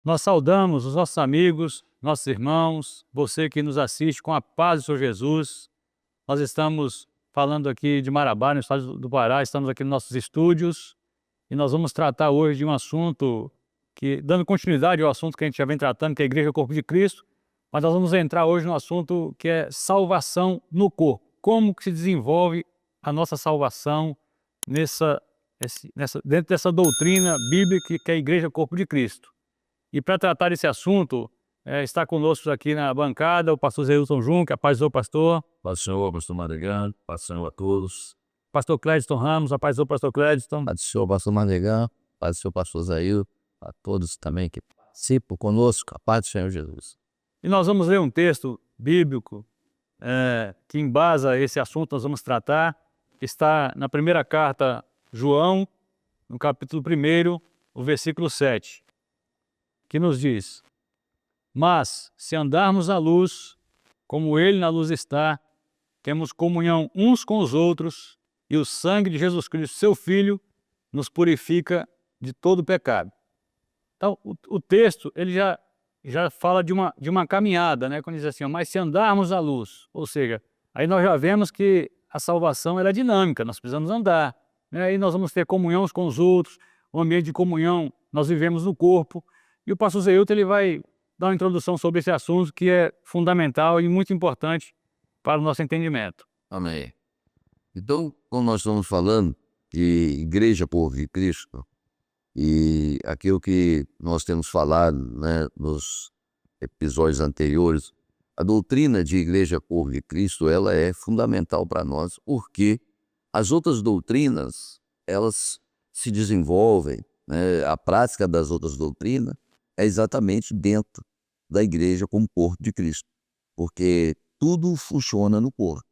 Nós saudamos os nossos amigos, nossos irmãos, você que nos assiste com a paz do Senhor Jesus. Nós estamos falando aqui de Marabá, no estado do Pará, estamos aqui nos nossos estúdios e nós vamos tratar hoje de um assunto que, dando continuidade ao assunto que a gente já vem tratando, que é a Igreja é o Corpo de Cristo, mas nós vamos entrar hoje no assunto que é salvação no corpo. Como que se desenvolve a nossa salvação dentro dessa doutrina bíblica que é a Igreja é o Corpo de Cristo. E para tratar desse assunto, está conosco aqui na bancada o pastor Zeilton Junca, a paz do Senhor, pastor. Paz do Senhor, pastor Madrigal, paz do Senhor a todos. Pastor Clédiston Ramos, a paz do Senhor, pastor Clédiston. Paz do Senhor, pastor Madrigal, paz do Senhor, pastor Zail, a todos também que participam conosco, a paz do Senhor Jesus. E nós vamos ler um texto bíblico que embasa esse assunto que nós vamos tratar. Está na primeira carta João, no capítulo 1, o versículo 7, que nos diz: mas se andarmos à luz, como ele na luz está, temos comunhão uns com os outros, e o sangue de Jesus Cristo, seu Filho, nos purifica de todo pecado. Então, o texto ele já fala de uma caminhada, né? Quando diz assim, mas se andarmos à luz, ou seja, aí nós já vemos que a salvação ela é dinâmica, nós precisamos andar, né? Aí nós vamos ter comunhão uns com os outros, um ambiente de comunhão, nós vivemos no corpo, e o pastor Zeilton ele vai dar uma introdução sobre esse assunto que é fundamental e muito importante para o nosso entendimento. Amém. Então, como nós estamos falando de Igreja Povo de Cristo, e aquilo que nós temos falado, né, nos episódios anteriores, a doutrina de Igreja Povo de Cristo, ela é fundamental para nós, porque as outras doutrinas, elas se desenvolvem, né, a prática das outras doutrinas é exatamente dentro da igreja como corpo de Cristo, porque tudo funciona no corpo.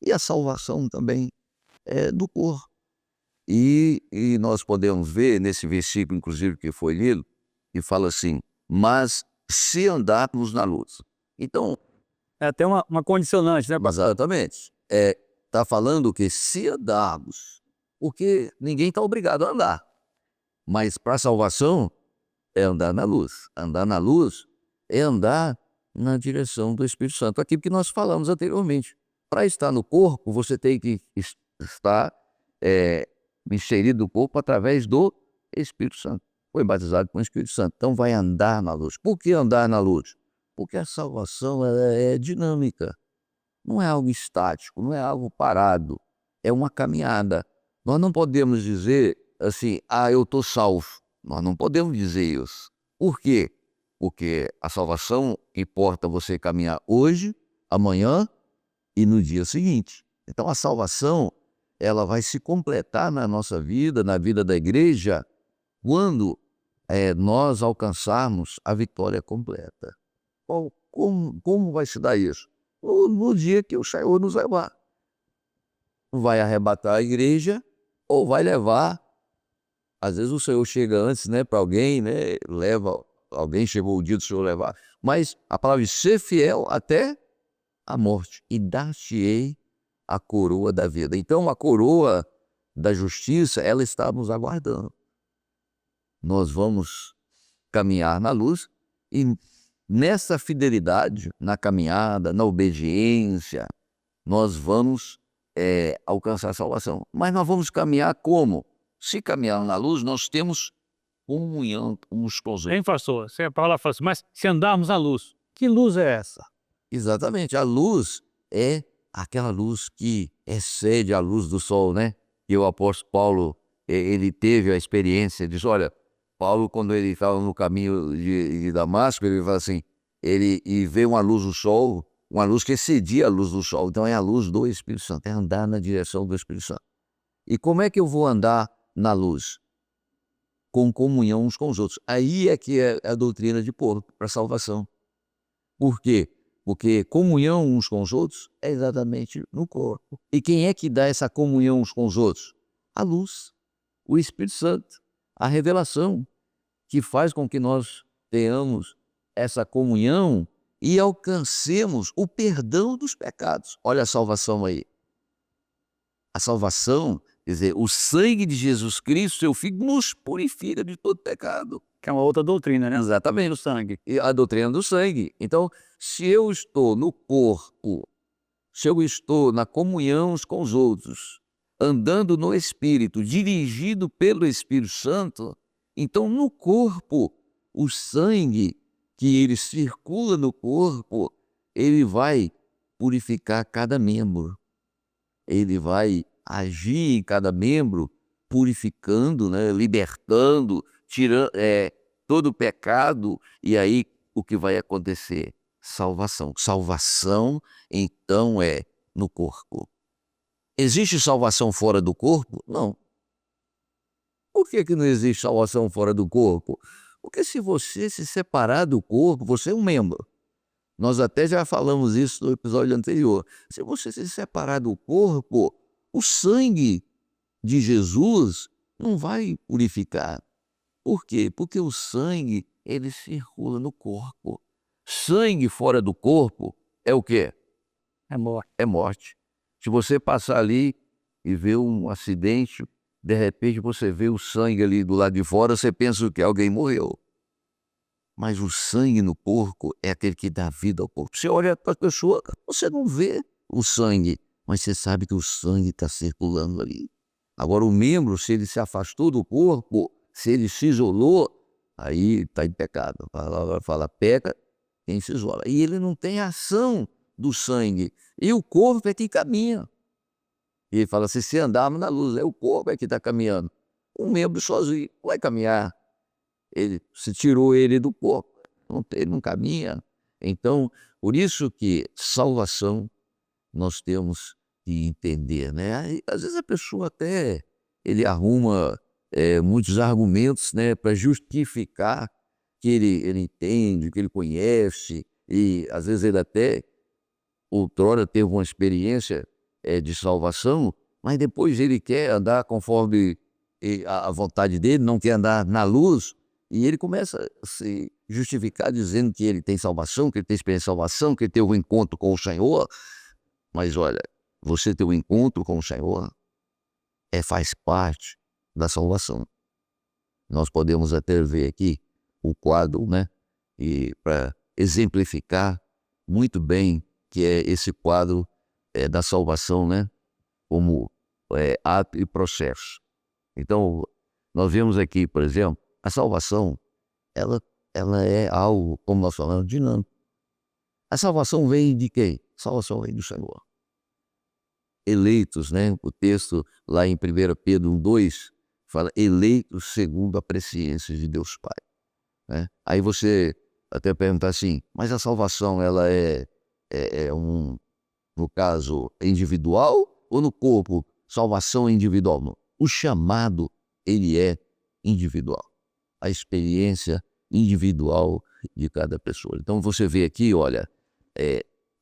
E a salvação também é do corpo. E nós podemos ver nesse versículo, inclusive, que foi lido, que fala assim, mas se andarmos na luz. Então, É até uma condicionante, né, pastor? exatamente, está falando que se andarmos, porque ninguém está obrigado a andar, mas para a salvação é andar na luz. Andar na luz é andar na direção do Espírito Santo. Aquilo que nós falamos anteriormente. Para estar no corpo, você tem que estar inserido no corpo através do Espírito Santo. Foi batizado com o Espírito Santo. Então vai andar na luz. Por que andar na luz? Porque a salvação ela é dinâmica. Não é algo estático, não é algo parado. É uma caminhada. Nós não podemos dizer assim, eu estou salvo. Nós não podemos dizer isso. Por quê? Porque a salvação importa você caminhar hoje, amanhã e no dia seguinte. Então a salvação ela vai se completar na nossa vida, na vida da igreja, quando nós alcançarmos a vitória completa. Como vai se dar isso? No dia que o Senhor nos levar. Vai arrebatar a igreja ou vai levar. Às vezes o Senhor chega antes, né, para alguém, né, leva alguém, chegou o dia do Senhor levar. Mas a palavra diz, ser fiel até a morte e dar-te-ei a coroa da vida. Então a coroa da justiça, ela está nos aguardando. Nós vamos caminhar na luz e nessa fidelidade, na caminhada, na obediência, nós vamos alcançar a salvação. Mas nós vamos caminhar como? Se caminhar na luz, nós temos comunhão uns com os outros. Hein, pastor? A palavra fala assim, mas se andarmos à luz, que luz é essa? Exatamente, a luz é aquela luz que excede a luz do sol, né? E o apóstolo Paulo, ele teve a experiência, diz, olha, Paulo quando ele estava no caminho de Damasco, ele fala assim, e veio uma luz do sol, uma luz que excedia a luz do sol, então é a luz do Espírito Santo, é andar na direção do Espírito Santo. E como é que eu vou andar na luz? Com comunhão uns com os outros. Aí é que é a doutrina de Paulo para a salvação. Por quê? Porque comunhão uns com os outros é exatamente no corpo. E quem é que dá essa comunhão uns com os outros? A luz, o Espírito Santo, a revelação, que faz com que nós tenhamos essa comunhão e alcancemos o perdão dos pecados. Olha a salvação aí. A salvação, quer dizer, o sangue de Jesus Cristo, seu Filho, nos purifica de todo pecado. Que é uma outra doutrina, né? Exatamente. Do sangue. E a doutrina do sangue. Então, se eu estou no corpo, se eu estou na comunhão uns com os outros, andando no Espírito, dirigido pelo Espírito Santo, então no corpo, o sangue que ele circula no corpo, ele vai purificar cada membro. Ele vai agir em cada membro, purificando, né, libertando, tirando todo o pecado, e aí o que vai acontecer? Salvação. Salvação, então, é no corpo. Existe salvação fora do corpo? Não. Por que não existe salvação fora do corpo? Porque se você se separar do corpo, você é um membro. Nós até já falamos isso no episódio anterior. Se você se separar do corpo, o sangue de Jesus não vai purificar. Por quê? Porque o sangue, ele circula no corpo. Sangue fora do corpo é o quê? É morte. É morte. Se você passar ali e ver um acidente, de repente você vê o sangue ali do lado de fora, você pensa que alguém morreu. Mas o sangue no porco é aquele que dá vida ao corpo. Você olha para a pessoa, você não vê o sangue, mas você sabe que o sangue está circulando ali. Agora o membro, se ele se afastou do corpo, se ele se isolou, aí está em pecado. A palavra fala, peca quem se isola. E ele não tem ação do sangue. E o corpo é que caminha. E ele fala, se andarmos na luz, é o corpo é que está caminhando. Um membro sozinho vai caminhar. Se tirou ele do corpo, ele não caminha. Então, por isso que salvação nós temos que entender, né? Aí, às vezes a pessoa até, ele arruma muitos argumentos, né, para justificar que ele entende, que ele conhece, e às vezes ele até outrora teve uma experiência de salvação, mas depois ele quer andar conforme a vontade dele, não quer andar na luz, e ele começa a se justificar dizendo que ele tem salvação, que ele tem experiência de salvação, que ele tem um encontro com o Senhor. Mas olha, você ter um encontro com o Senhor faz parte da salvação. Nós podemos até ver aqui o quadro, né, e para exemplificar muito bem que é esse quadro da salvação, né, como ato e processo. Então, nós vemos aqui, por exemplo, a salvação, ela é algo, como nós falamos, dinâmico. A salvação vem de quem? A salvação vem do Senhor. Eleitos, né? O texto lá em 1 Pedro 1:2 fala eleitos segundo a presciência de Deus Pai. Né? Aí você até perguntar assim, mas a salvação ela no caso, individual ou no corpo? Salvação individual. Não. O chamado, ele é individual. A experiência individual de cada pessoa. Então você vê aqui, olha,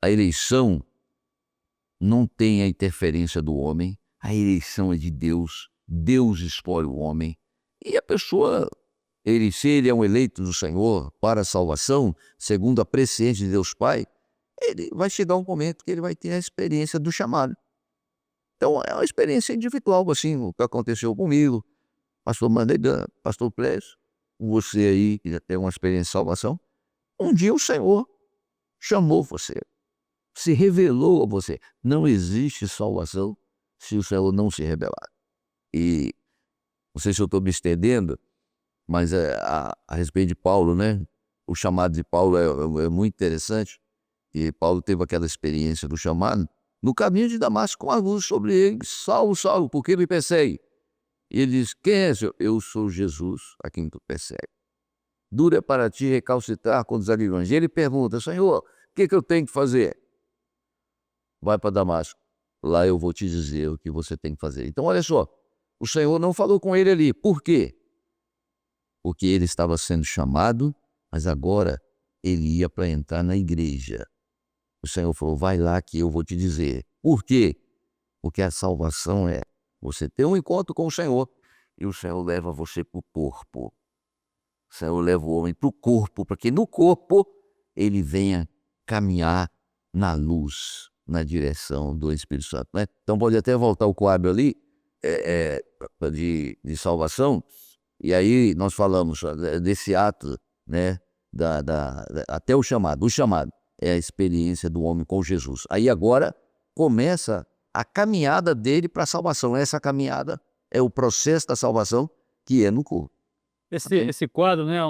a eleição não tem a interferência do homem, a eleição é de Deus, Deus escolhe o homem, e a pessoa, se ele é um eleito do Senhor para a salvação, segundo a presciência de Deus Pai, ele vai chegar um momento que ele vai ter a experiência do chamado. Então é uma experiência individual, assim, o que aconteceu comigo, pastor Mandegan, pastor Plésio, você aí que já tem uma experiência de salvação, um dia o Senhor chamou você, se revelou a você. Não existe salvação se o Senhor não se revelar. E não sei se eu estou me estendendo, mas a respeito de Paulo, né? O chamado de Paulo é muito interessante. E Paulo teve aquela experiência do chamado no caminho de Damasco, com a luz sobre ele. Saulo, Saulo, por que me persegue? E ele diz, quem és? Eu sou Jesus a quem tu persegue. Duro é para ti recalcitrar contra os aguilhões. E ele pergunta, Senhor, o que eu tenho que fazer? Vai para Damasco, lá eu vou te dizer o que você tem que fazer. Então olha só, o Senhor não falou com ele ali. Por quê? Porque ele estava sendo chamado, mas agora ele ia para entrar na igreja. O Senhor falou, vai lá que eu vou te dizer. Por quê? Porque a salvação é você ter um encontro com o Senhor e o Senhor leva você para o corpo. O Senhor leva o homem para o corpo, para que no corpo ele venha caminhar na luz, na direção do Espírito Santo. Né? Então pode até voltar o quadro ali de salvação. E aí nós falamos desse ato, né, até o chamado. O chamado é a experiência do homem com Jesus. Aí agora começa a caminhada dele para a salvação. Essa caminhada é o processo da salvação que é no corpo. Esse quadro, né,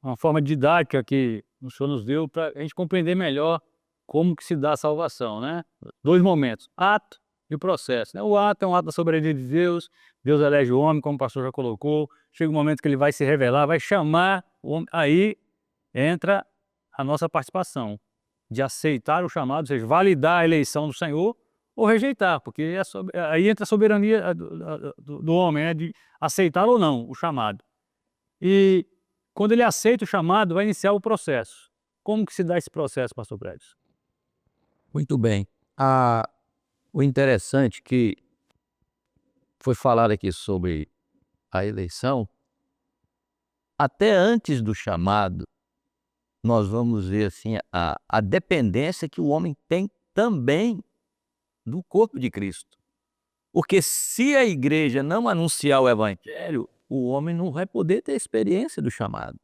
uma forma didática que o Senhor nos deu para a gente compreender melhor como que se dá a salvação, né? 2 momentos, ato e o processo, né? O ato é um ato da soberania de Deus, Deus elege o homem, como o pastor já colocou, chega um momento que ele vai se revelar, vai chamar o homem, aí entra a nossa participação, de aceitar o chamado, ou seja, validar a eleição do Senhor ou rejeitar, porque aí entra a soberania do homem, né? De aceitar ou não o chamado. E quando ele aceita o chamado, vai iniciar o processo. Como que se dá esse processo, pastor Prédios? Muito bem. O interessante que foi falado aqui sobre a eleição, até antes do chamado, nós vamos ver assim a dependência que o homem tem também do corpo de Cristo. Porque se a igreja não anunciar o evangelho, o homem não vai poder ter experiência do chamado.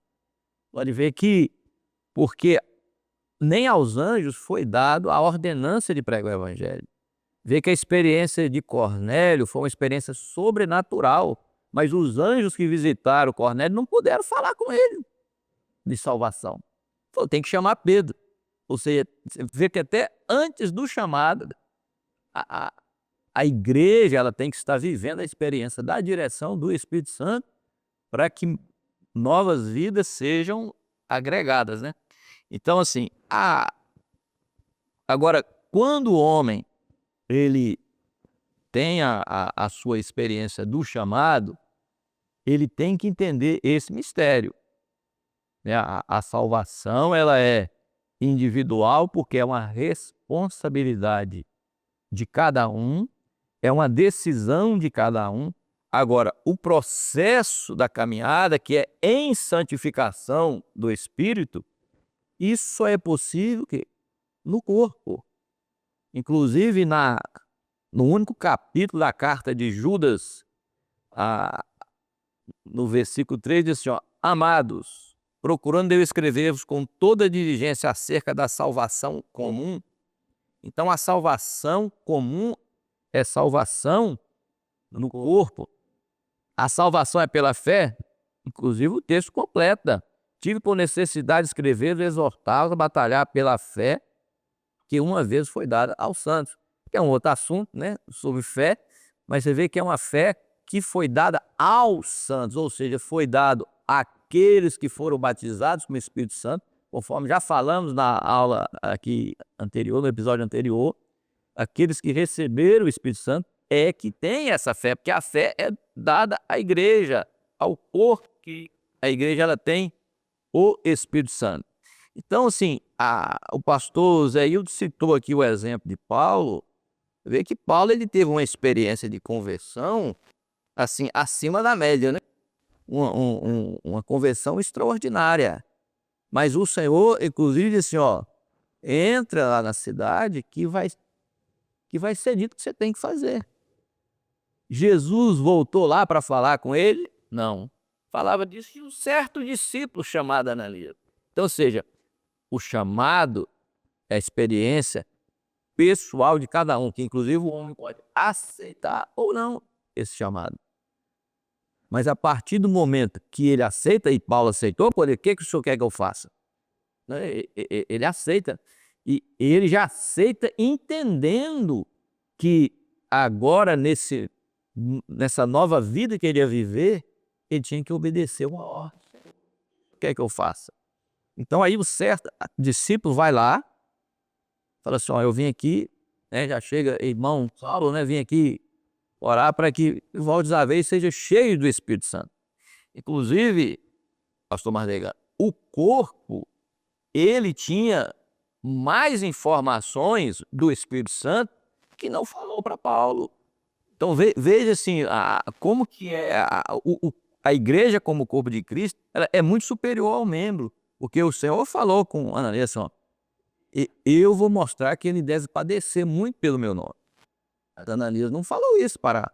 Pode ver que, porque nem aos anjos foi dado a ordenança de pregar o evangelho. Vê que a experiência de Cornélio foi uma experiência sobrenatural, mas os anjos que visitaram Cornélio não puderam falar com ele de salvação. Falou, tem que chamar Pedro. Ou seja, vê que até antes do chamado, a igreja ela tem que estar vivendo a experiência da direção do Espírito Santo para que novas vidas sejam agregadas, né? Então, assim, agora, quando o homem ele tem a sua experiência do chamado, ele tem que entender esse mistério, né? A salvação ela é individual porque é uma responsabilidade de cada um, é uma decisão de cada um. Agora, o processo da caminhada, que é em santificação do Espírito, isso só é possível no corpo. Inclusive, no único capítulo da carta de Judas, no versículo 3, diz assim, ó, amados, procurando eu escrever-vos com toda diligência acerca da salvação comum. Então, a salvação comum é salvação no corpo. A salvação é pela fé, inclusive o texto completa. Tive por necessidade de escrever, exortá-los a batalhar pela fé que uma vez foi dada aos santos. Que é um outro assunto, né, sobre fé, mas você vê que é uma fé que foi dada aos santos, ou seja, foi dado àqueles que foram batizados com o Espírito Santo, conforme já falamos na aula aqui anterior, no episódio anterior, aqueles que receberam o Espírito Santo é que tem essa fé, porque a fé é dada à igreja, ao corpo que a igreja ela tem o Espírito Santo. Então, assim, o pastor Zé Hildo citou aqui o exemplo de Paulo. Vê que Paulo ele teve uma experiência de conversão assim acima da média, né? Uma conversão extraordinária. Mas o Senhor, inclusive, disse assim, ó, entra lá na cidade que vai ser dito que você tem que fazer. Jesus voltou lá para falar com ele? Não. Falava disso de um certo discípulo chamado Ananias. Então, ou seja, o chamado é a experiência pessoal de cada um, que inclusive o homem pode aceitar ou não esse chamado. Mas a partir do momento que ele aceita, e Paulo aceitou, o que o senhor quer que eu faça? Ele aceita, e ele já aceita entendendo que agora nessa nova vida que ele ia viver, ele tinha que obedecer uma ordem. O que é que eu faça? Então aí o certo discípulo vai lá, fala assim, ó, eu vim aqui, né, já chega, irmão Saulo, né, vim aqui orar para que Valdes Aveis seja cheio do Espírito Santo. Inclusive, pastor Mardega, o corpo, ele tinha mais informações do Espírito Santo que não falou para Paulo. Então veja assim, como que é a igreja como corpo de Cristo, ela é muito superior ao membro, porque o Senhor falou com Ananias assim, ó, eu vou mostrar que ele deve padecer muito pelo meu nome. Mas Ananias não falou isso para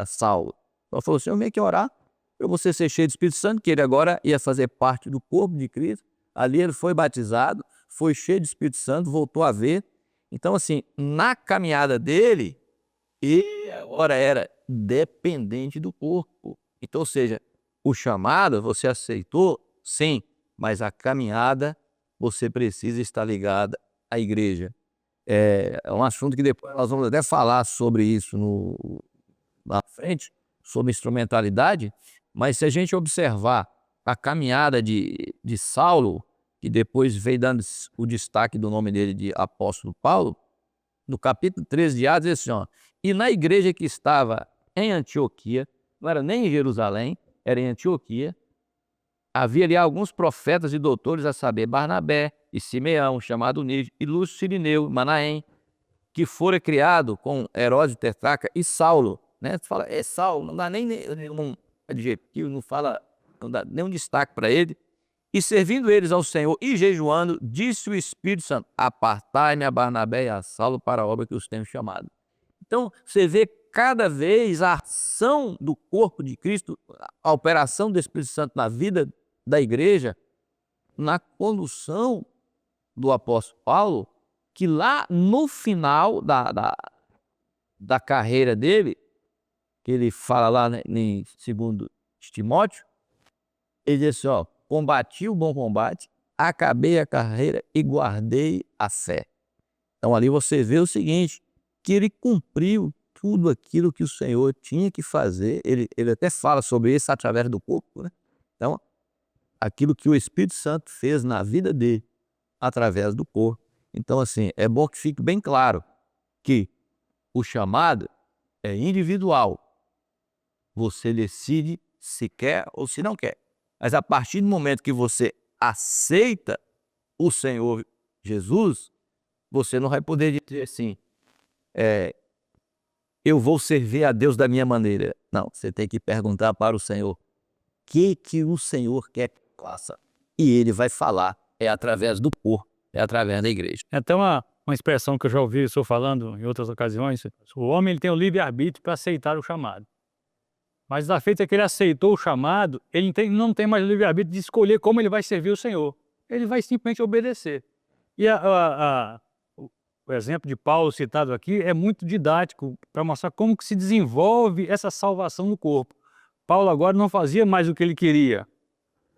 Saulo. Ele falou assim, eu venho aqui orar para você ser cheio do Espírito Santo, que ele agora ia fazer parte do corpo de Cristo. Ali ele foi batizado, foi cheio do Espírito Santo, voltou a ver. Então, assim, na caminhada dele, ele agora era dependente do corpo. Então, ou seja, o chamado você aceitou, sim, mas a caminhada você precisa estar ligada à igreja. É um assunto que depois nós vamos até falar sobre isso na frente, sobre instrumentalidade, mas se a gente observar a caminhada de Saulo, que depois veio dando o destaque do nome dele de apóstolo Paulo, no capítulo 13 de Atos, diz assim, ó, e na igreja que estava em Antioquia, não era nem em Jerusalém, era em Antioquia, havia ali alguns profetas e doutores, a saber, Barnabé e Simeão, chamado Níger, e Lúcio Cirineu, Manaém, que fora criado com Herodes Tetrarca e Saulo, né? Tu fala, é Saulo, não dá nem nenhum adjetivo, não dá nenhum destaque para ele. E servindo eles ao Senhor e jejuando, disse o Espírito Santo, apartai-me a Barnabé e a Saulo para a obra que os tenho chamado. Então, você vê cada vez a ação do corpo de Cristo, a operação do Espírito Santo na vida da igreja, na condução do apóstolo Paulo, que lá no final da carreira dele, que ele fala lá em 2 Timóteo, ele diz assim, ó, combati o bom combate, acabei a carreira e guardei a fé. Então ali você vê o seguinte, que ele cumpriu tudo aquilo que o Senhor tinha que fazer, ele até fala sobre isso através do corpo, né? Então, aquilo que o Espírito Santo fez na vida dele, através do corpo. Então, assim, é bom que fique bem claro que o chamado é individual. Você decide se quer ou se não quer. Mas a partir do momento que você aceita o Senhor Jesus, você não vai poder dizer assim, eu vou servir a Deus da minha maneira. Não, você tem que perguntar para o Senhor, o que o Senhor quer que faça? E ele vai falar, é através do corpo, é através da igreja. É até uma expressão que eu já ouvi o senhor falando em outras ocasiões, o homem ele tem o livre-arbítrio para aceitar o chamado. Mas da feita que ele aceitou o chamado, ele não tem mais o livre-arbítrio de escolher como ele vai servir o Senhor. Ele vai simplesmente obedecer. E o exemplo de Paulo citado aqui é muito didático para mostrar como que se desenvolve essa salvação no corpo. Paulo agora não fazia mais o que ele queria.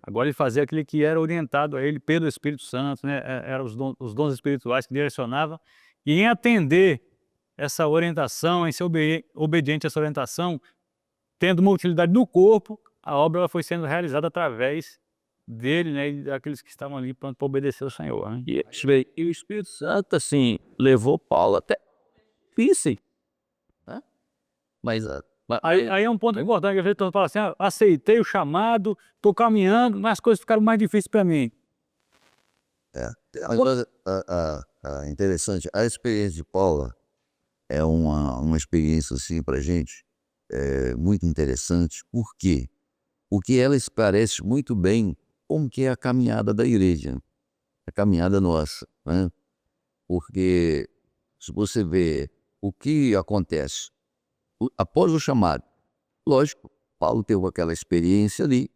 Agora ele fazia aquilo que era orientado a ele pelo Espírito Santo, né? Eram os dons espirituais que direcionavam. E em atender essa orientação, em ser obediente a essa orientação, tendo uma utilidade no corpo, a obra ela foi sendo realizada através dele, né, e daqueles que estavam ali prontos para obedecer ao Senhor. Né? E o Espírito Santo, assim, levou Paulo até difícil, né? Mas aí é um ponto importante, que às vezes todo mundo fala assim, aceitei o chamado, estou caminhando, mas as coisas ficaram mais difíceis para mim. Interessante, a experiência de Paulo é uma experiência assim para a gente muito interessante. Por quê? Porque ela esclarece muito bem como que é a caminhada da igreja, a caminhada nossa, né? Porque se você vê o que acontece após o chamado, lógico, Paulo teve aquela experiência ali,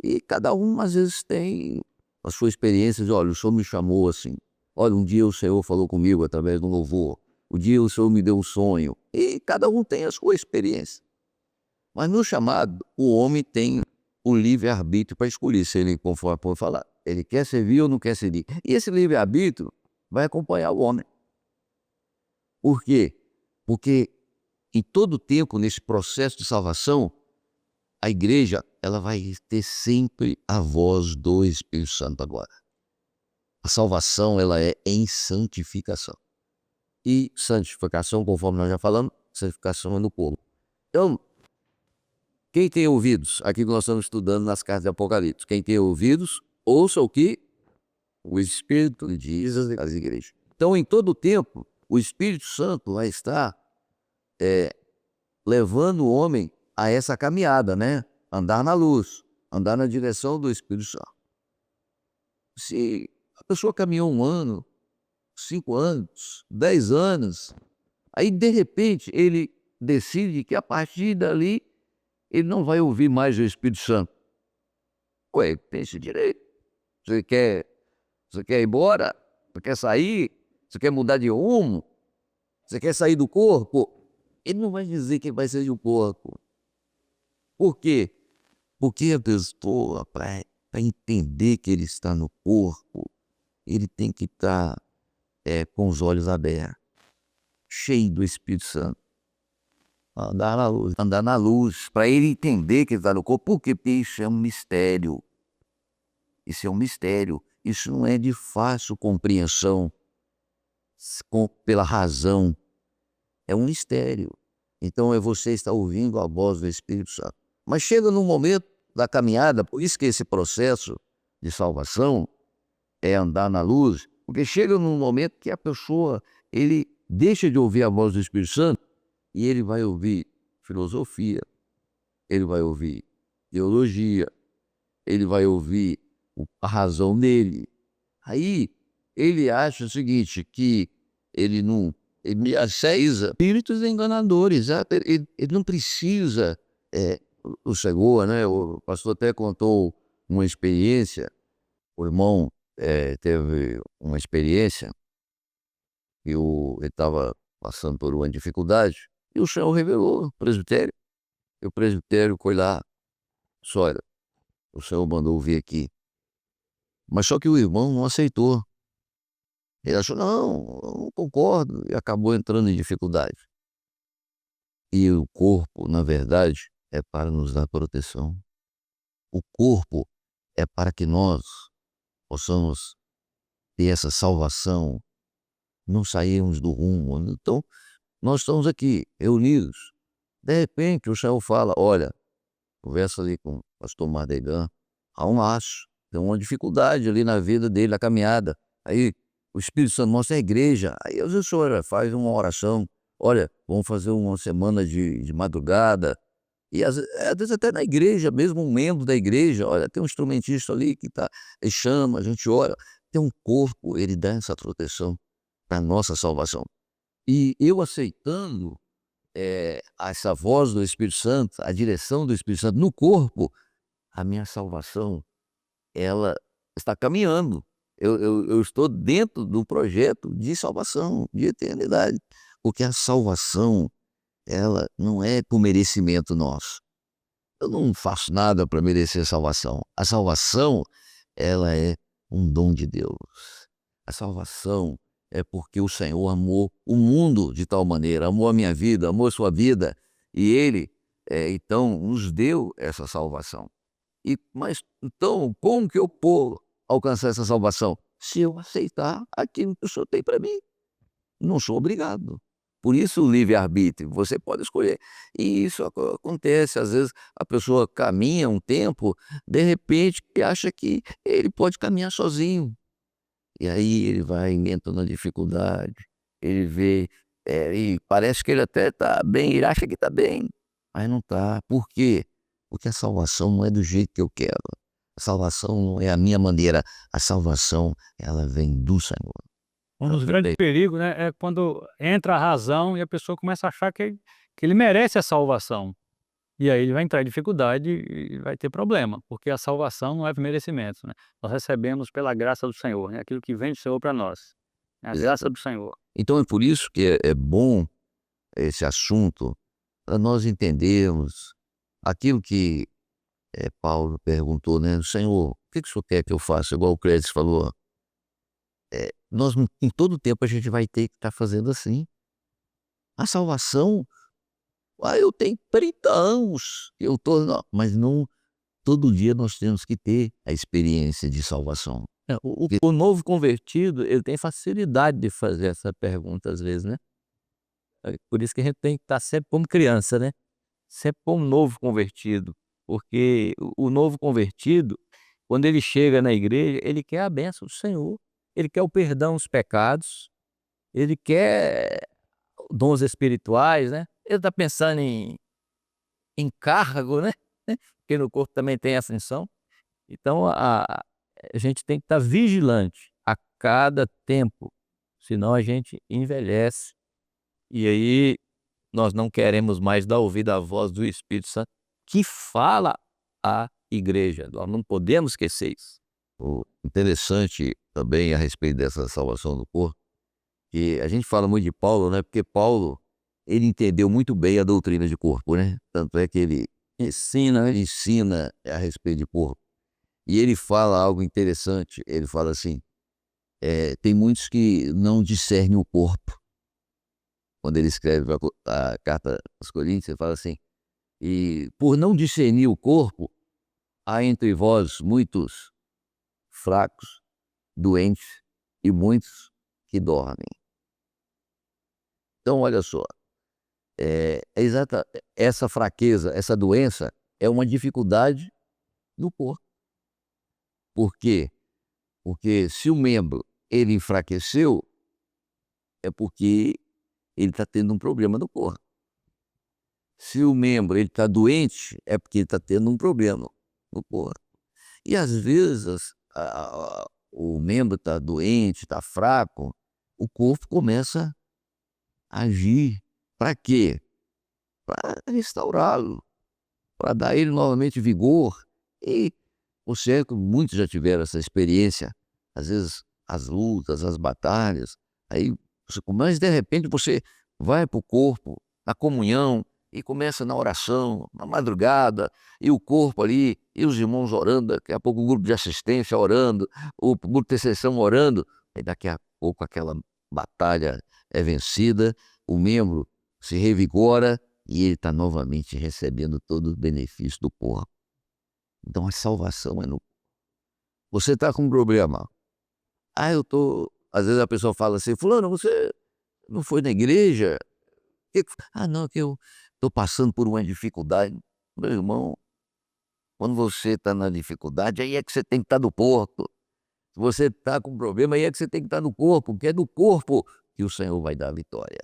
e cada um às vezes tem a sua experiência de, olha, o Senhor me chamou assim, olha, um dia o Senhor falou comigo através do louvor, um dia o Senhor me deu um sonho, e cada um tem a sua experiência. Mas no chamado, o homem tem o livre-arbítrio para escolher se ele, conforme Paulo falar, ele quer servir ou não quer servir. E esse livre-arbítrio vai acompanhar o homem. Por quê? Porque em todo tempo, nesse processo de salvação, a igreja ela vai ter sempre a voz do Espírito Santo agora. A salvação ela é em santificação. E santificação, conforme nós já falamos, santificação é no povo. Então, quem tem ouvidos, aqui que nós estamos estudando nas cartas de Apocalipse, quem tem ouvidos, ouça o que o Espírito diz às igrejas. Então, em todo o tempo, o Espírito Santo vai estar levando o homem a essa caminhada, né? Andar na luz, andar na direção do Espírito Santo. Se a pessoa caminhou 1 ano, 5 anos, 10 anos, aí de repente ele decide que a partir dali ele não vai ouvir mais o Espírito Santo. Ué, pense direito. Você quer ir embora? Você quer sair? Você quer mudar de rumo? Você quer sair do corpo? Ele não vai dizer que vai sair do corpo. Por quê? Porque a pessoa, para entender que ele está no corpo, ele tem que estar com os olhos abertos, cheio do Espírito Santo. Andar na luz, para ele entender que ele está no corpo. Por quê? Porque isso é um mistério. Isso é um mistério. Isso não é de fácil compreensão pela razão. É um mistério. Então você está ouvindo a voz do Espírito Santo. Mas chega num momento da caminhada, por isso que esse processo de salvação é andar na luz, porque chega num momento que a pessoa, ele deixa de ouvir a voz do Espírito Santo e ele vai ouvir filosofia, ele vai ouvir teologia, ele vai ouvir a razão dele. Aí ele acha o seguinte, que ele acessa espíritos enganadores, ele não precisa, o Senhor, né? O pastor até contou uma experiência, o irmão teve uma experiência, que ele estava passando por uma dificuldade, e o Senhor revelou o presbitério, e o presbitério foi lá, disse, olha, o Senhor mandou vir aqui. Mas só que o irmão não aceitou. Ele achou, não, eu não concordo, e acabou entrando em dificuldade. E o corpo, na verdade, é para nos dar proteção. O corpo é para que nós possamos ter essa salvação, não sairmos do rumo. Então, nós estamos aqui, reunidos. De repente, o Senhor fala, olha, conversa ali com o pastor Mardegan, há um laço, tem uma dificuldade ali na vida dele, na caminhada. Aí o Espírito Santo mostra a igreja. Aí às vezes o senhor faz uma oração, olha, vamos fazer uma semana de madrugada. E às vezes até na igreja, mesmo um membro da igreja, olha, tem um instrumentista ali que ele chama, a gente ora. Tem um corpo, ele dá essa proteção para a nossa salvação. E eu aceitando essa voz do Espírito Santo, a direção do Espírito Santo no corpo, a minha salvação, ela está caminhando. Eu estou dentro do projeto de salvação, de eternidade. Porque a salvação, ela não é por merecimento nosso. Eu não faço nada para merecer a salvação. A salvação, ela é um dom de Deus. A salvação é porque o Senhor amou o mundo de tal maneira, amou a minha vida, amou a sua vida, e Ele, então, nos deu essa salvação. Mas, então, como que eu vou alcançar essa salvação? Se eu aceitar aquilo que o Senhor tem para mim. Não sou obrigado. Por isso o livre-arbítrio, você pode escolher. E isso acontece, às vezes a pessoa caminha um tempo, de repente acha que ele pode caminhar sozinho. E aí ele vai, entra na dificuldade, ele vê, e parece que ele até está bem, ele acha que está bem, mas não está. Por quê? Porque a salvação não é do jeito que eu quero. A salvação não é a minha maneira. A salvação, ela vem do Senhor. Um dos grandes perigos, né, é quando entra a razão e a pessoa começa a achar que ele merece a salvação. E aí ele vai entrar em dificuldade e vai ter problema, porque a salvação não é por merecimento, né? Nós recebemos pela graça do Senhor, né? Aquilo que vem do Senhor para nós, é a graça do Senhor. Então é por isso que é bom esse assunto, para nós entendermos aquilo que Paulo perguntou, né? Senhor, o que o Senhor quer que eu faça? Igual o Clédio falou. Nós, em todo tempo, a gente vai ter que estar fazendo assim. A salvação, eu tenho 30 anos, eu tô, não, mas não, todo dia nós temos que ter a experiência de salvação. O novo convertido, ele tem facilidade de fazer essa pergunta às vezes, né? Por isso que a gente tem que estar sempre como criança, né? Sempre como novo convertido. Porque o novo convertido, quando ele chega na igreja, ele quer a bênção do Senhor. Ele quer o perdão dos pecados. Ele quer dons espirituais, né? Ele está pensando em cargo, né? Porque no corpo também tem ascensão. Então, a gente tem que estar vigilante a cada tempo, senão a gente envelhece. E aí, nós não queremos mais dar ouvido à voz do Espírito Santo, que fala a igreja. Nós não podemos esquecer isso. O interessante também a respeito dessa salvação do corpo, que a gente fala muito de Paulo, né? Porque Paulo, ele entendeu muito bem a doutrina de corpo, né? Tanto é que ele ensina a respeito de corpo. E ele fala algo interessante, ele fala assim, tem muitos que não discernem o corpo. Quando ele escreve a carta aos Coríntios, ele fala assim, e por não discernir o corpo, há entre vós muitos fracos, doentes e muitos que dormem. Então, olha só, essa fraqueza, essa doença é uma dificuldade no corpo. Por quê? Porque se o membro ele enfraqueceu, é porque ele está tendo um problema no corpo. Se o membro está doente, é porque ele está tendo um problema no corpo. E às vezes o membro está doente, está fraco, o corpo começa a agir. Para quê? Para restaurá-lo, para dar a ele novamente vigor. E muitos já tiveram essa experiência, às vezes as lutas, as batalhas, mas de repente você vai para o corpo, na comunhão, e começa na oração, na madrugada, e o corpo ali, e os irmãos orando, daqui a pouco o grupo de assistência orando, o grupo de intercessão orando, e daqui a pouco aquela batalha é vencida, o membro se revigora e ele está novamente recebendo todo o benefício do corpo. Então a salvação é no... Você está com um problema. Às vezes a pessoa fala assim, fulano, você não foi na igreja? Não, que eu estou passando por uma dificuldade. Meu irmão, quando você está na dificuldade, aí é que você tem que estar no corpo. Se você está com problema, aí é que você tem que estar no corpo, porque é do corpo que o Senhor vai dar a vitória.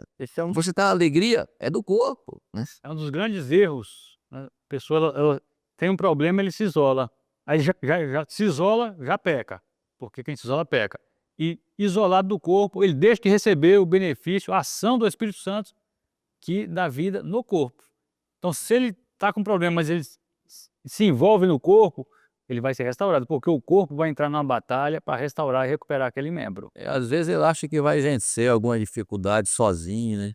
Você está na alegria, é do corpo, né? É um dos grandes erros, né? A pessoa ela tem um problema, ele se isola. Aí já se isola, já peca, porque quem se isola peca. E isolado do corpo, ele deixa de receber o benefício, a ação do Espírito Santo que dá vida no corpo. Então, se ele está com problema, mas ele se envolve no corpo, ele vai ser restaurado, porque o corpo vai entrar numa batalha para restaurar e recuperar aquele membro. Às vezes ele acha que vai vencer alguma dificuldade sozinho, né?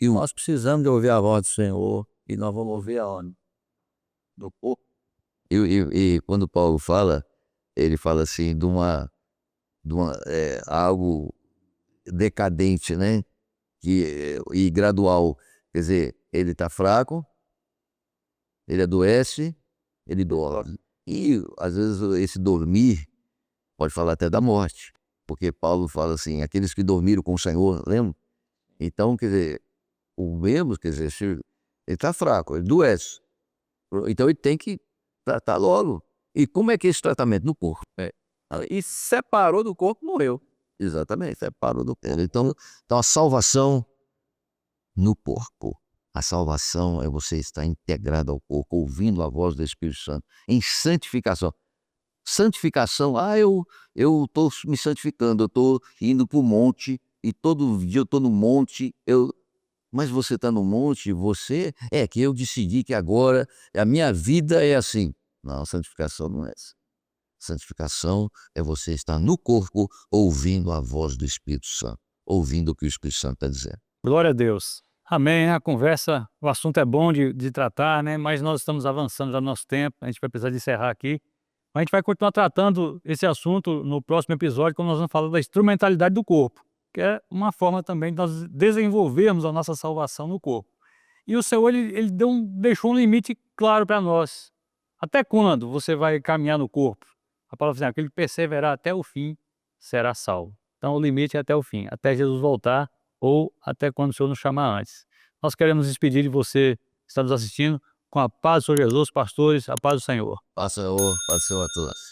Nós precisamos de ouvir a voz do Senhor, e nós vamos ouvir aonde? No corpo. E quando Paulo fala, ele fala assim de algo decadente, né? E gradual. Quer dizer, ele está fraco, ele adoece, ele dorme. E às vezes esse dormir pode falar até da morte, porque Paulo fala assim, aqueles que dormiram com o Senhor, lembra? Então, quer dizer, o membro, quer dizer, se ele está fraco, ele adoece. Então ele tem que tratar logo. E como é que é esse tratamento? No corpo. E separou do corpo, morreu. Exatamente, separou do corpo. Então a salvação no corpo. A salvação é você estar integrado ao corpo, ouvindo a voz do Espírito Santo, em santificação. Santificação, eu estou me santificando, eu estou indo para o monte, e todo dia eu estou no monte, mas você está no monte, que eu decidi que agora a minha vida é assim. Não, santificação não é essa. Santificação é você estar no corpo, ouvindo a voz do Espírito Santo, ouvindo o que o Espírito Santo está dizendo. Glória a Deus. Amém. A conversa, o assunto é bom de tratar, né? Mas nós estamos avançando já no nosso tempo, a gente vai precisar de encerrar aqui. A gente vai continuar tratando esse assunto no próximo episódio, quando nós vamos falar da instrumentalidade do corpo, que é uma forma também de nós desenvolvermos a nossa salvação no corpo. E o Senhor, ele deixou um limite claro para nós. Até quando você vai caminhar no corpo? A palavra diz, aquele que perseverar até o fim será salvo. Então o limite é até o fim, até Jesus voltar ou até quando o Senhor nos chamar antes. Nós queremos despedir de você que está nos assistindo com a paz do Senhor Jesus, pastores, a paz do Senhor. Paz do Senhor a todos.